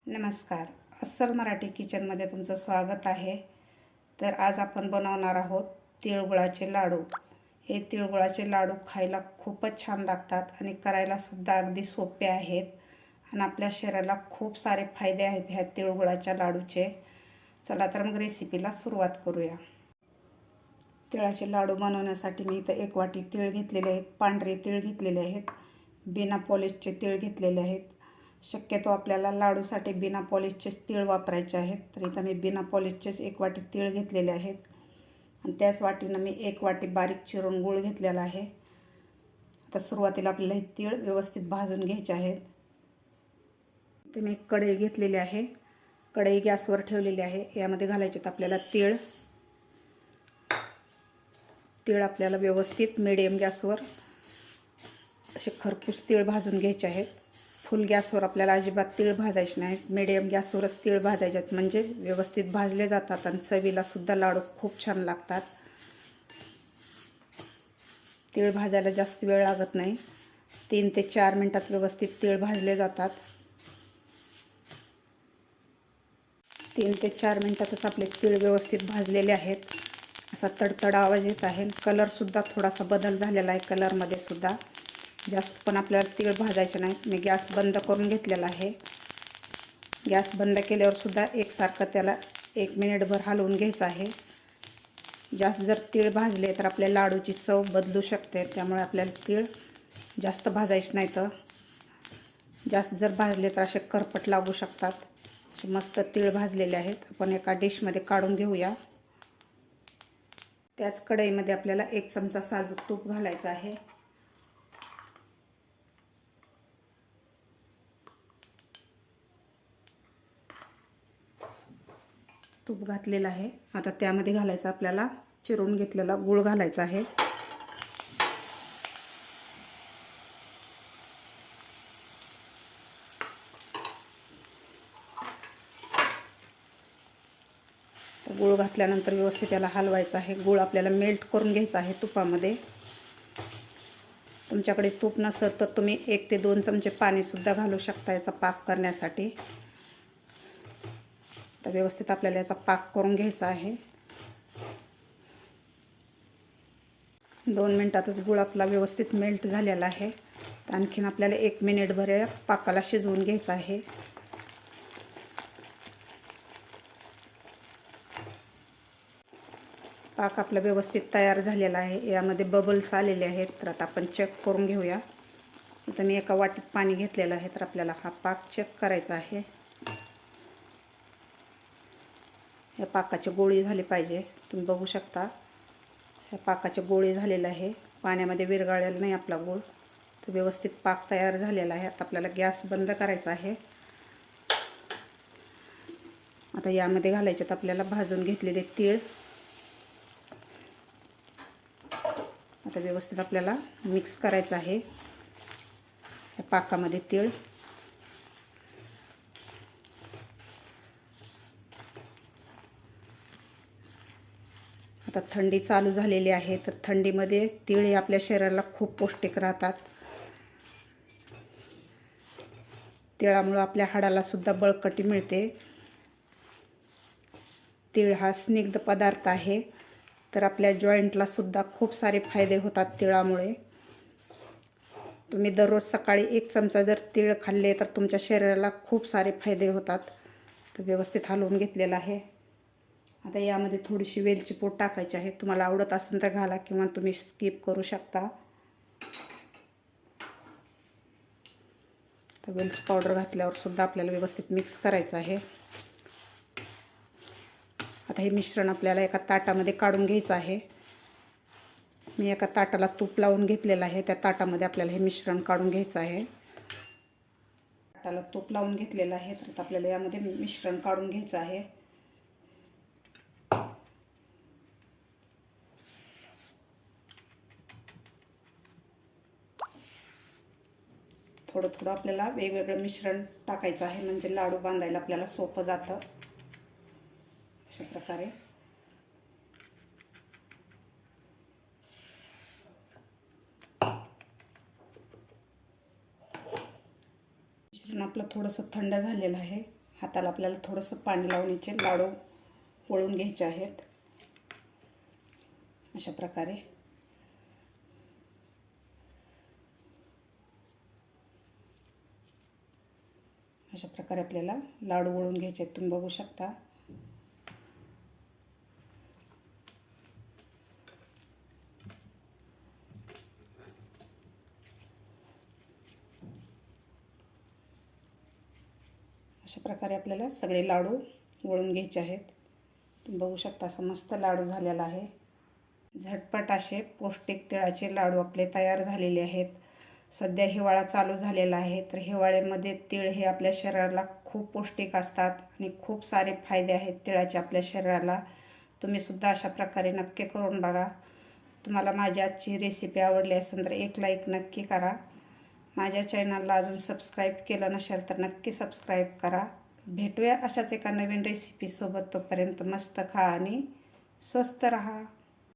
नमस्कार. अस्सल मराठी किचनमध्ये तुमचं स्वागत आहे. तर आज आपण बनवणार आहोत तिळगुळाचे लाडू. हे तिळगुळाचे लाडू खायला खूपच छान लागतात आणि करायलासुद्धा अगदी सोपे आहेत आणि आपल्या शरीराला खूप सारे फायदे आहेत ह्या तिळगुळाच्या लाडूचे. चला तर मग रेसिपीला सुरुवात करूया. तिळाचे लाडू बनवण्यासाठी मी इथं 1 वाटी तीळ घेतलेले आहेत. पांढरे तीळ घेतलेले आहेत. बिना पॉलिशचे तीळ घेतलेले आहेत. शक्यतो आपल्याला लाडूसाठी बिना पॉलिशचेच तीळ वापरायचे आहेत. तर इथं मी बिना पॉलिशचेच 1 वाटी तीळ घेतलेले आहेत आणि त्याच वाटीनं मी 1 वाटी बारीक चिरून गूळ घेतलेला आहे. आता सुरुवातीला आपल्याला हे तीळ व्यवस्थित भाजून घ्यायचे आहेत. ते मी कढई घेतलेली आहे. कढई गॅसवर ठेवलेली आहे. यामध्ये घालायचे आपल्याला तीळ. तीळ आपल्याला व्यवस्थित मिडियम गॅसवर असे खरपूस तीळ भाजून घ्यायचे आहेत. फुल गॅसवर आपल्याला अजिबात तीळ भाजायचे नाहीत. मिडियम गॅसवरच तीळ भाजायचे आहेत, म्हणजे व्यवस्थित भाजले जातात आणि चवीलासुद्धा लाडू खूप छान लागतात. तीळ भाजायला जास्त वेळ लागत नाही. 3 ते 4 मिनटात व्यवस्थित तीळ भाजले जातात. 3 ते 4 मिनटातच आपले तीळ व्यवस्थित भाजलेले आहेत. असा तडतड आवाज येत आहे. कलरसुद्धा थोडासा बदल झालेला आहे कलरमध्ये सुद्धा. जास्त पण आपल्याला तीळ भाजायचे नाहीत. मी गॅस बंद करून घेतलेला आहे. गॅस बंद केल्यावर सुद्धा एकसारखं त्याला 1 मिनिटभर हलवून घ्यायचं आहे. जास्त जर तीळ भाजले तर आपल्या लाडूची चव बदलू शकते, त्यामुळे आपल्याला तीळ जास्त भाजायचे नाहीत. जास्त जर भाजले तर असे करपट लागू शकतात. असे मस्त तीळ भाजलेले आहेत. आपण एका डिशमध्ये काढून घेऊया. त्याच कढईमध्ये आपल्याला 1 चमचा साजूक तूप घालायचं आहे. तूप घातलेलं आहे. आता त्यामध्ये घालायचं आपल्याला चिरून घेतलेला गूळ घालायचा आहे. गूळ घातल्यानंतर व्यवस्थित त्याला हलवायचं आहे. गूळ आपल्याला मेल्ट करून घ्यायचा आहे तुपामध्ये. तुमच्याकडे तूप नसेल तर तुम्ही 1 ते 2 चमचे पाणीसुद्धा घालू शकता याचा पाक करण्यासाठी. तर व्यवस्थित आपल्याला याचा पाक करून घ्यायचा आहे. 2 मिनटातच गूळ आपला व्यवस्थित मेल्ट झालेला आहे. तर आणखीन आपल्याला 1 मिनिटभर या पाकाला शिजवून घ्यायचं आहे. पाक आपला व्यवस्थित तयार झालेला आहे. यामध्ये बबल्स आलेले आहेत. तर आता आपण चेक करून घेऊया. इथं मी एका वाटीत पाणी घेतलेलं आहे. तर आपल्याला हा पाक चेक करायचा आहे. या पाकाची गोळी झाली पाहिजे. तुम्ही बघू शकता ह्या पाकाची गोळी झालेला आहे. पाण्यामध्ये विरघळलेला नाही आपला गूळ. तर व्यवस्थित पाक तयार झालेला आहे. आता आपल्याला गॅस बंद करायचा आहे. आता यामध्ये घालायचे आपल्याला भाजून घेतलेले तीळ. आता व्यवस्थित आपल्याला मिक्स करायचं आहे या पाकामध्ये तीळ. आता थंडी चालू झालेली आहे. तर थंडीमध्ये तीळ हे आपल्या शरीराला खूप पौष्टिक राहतात. तिळामुळे आपल्या हाडाला सुद्धा बळकटी मिळते. तीळ हा स्निग्ध पदार्थ आहे. तर आपल्या जॉईंटला सुद्धा खूप सारे फायदे होतात तिळामुळे. तुम्ही दररोज सकाळी 1 चमचा जर तीळ खाल्ले तर तुमच्या शरीराला खूप सारे फायदे होतात. तर व्यवस्थित हलवून घेतलेलं आहे. आता यामध्ये थोडीशी वेलची पूड टाकायची आहे. तुम्हाला आवडत असेल तर घाला किंवा तुम्ही स्किप करू शकता. तर वेलची पावडर घातल्यावर सुद्धा आपल्याला व्यवस्थित मिक्स करायचं आहे. आता हे मिश्रण आपल्याला एका ताटामध्ये काढून घ्यायचं आहे. मी एका ताटाला तूप लावून घेतलेलं आहे. त्या ताटामध्ये आपल्याला हे मिश्रण काढून घ्यायचं आहे. ताटाला तूप लावून घेतलेलं आहे. तर आपल्याला यामध्ये मिश्रण काढून घ्यायचं आहे. थोडं थोडं आपल्याला वेगवेगळं मिश्रण टाकायचं आहे, म्हणजे लाडू बांधायला आपल्याला सोपं जातं. अशा प्रकारे मिश्रण आपलं थोडंसं थंड झालेलं आहे. हाताला आपल्याला थोडंसं पाणी लावून याचे लाडू वळून घ्यायचे आहेत. अशा प्रकारे आपल्याला लाडू वळून घ्यायचे आहेत. तुम्ही बघू शकता. अशा प्रकारे आपल्याला सगळे लाडू वळून घ्यायचे आहेत. तुम्ही बघू शकता असा मस्त लाडू झालेला आहे. झटपट असे पौष्टिक तिळाचे लाडू आपले तयार झालेले आहेत. सध्या हिवाळा चालू झालेला आहे, तर हिवाळ्यामध्ये तीळ हे आपल्या शरीराला खूप पौष्टिक असतात आणि खूप सारे फायदे आहेत तिळाचे आपल्या शरीराला. तुम्हीसुद्धा अशा प्रकारे नक्की करून बघा. तुम्हाला माझी आजची रेसिपी आवडली असेल तर एक लाईक नक्की करा. माझ्या चॅनलला अजून सबस्क्राईब केलं नसेल तर नक्की सबस्क्राईब करा. भेटूया अशाच एका नवीन रेसिपीसोबत. तोपर्यंत मस्त खा आणि स्वस्त रहा.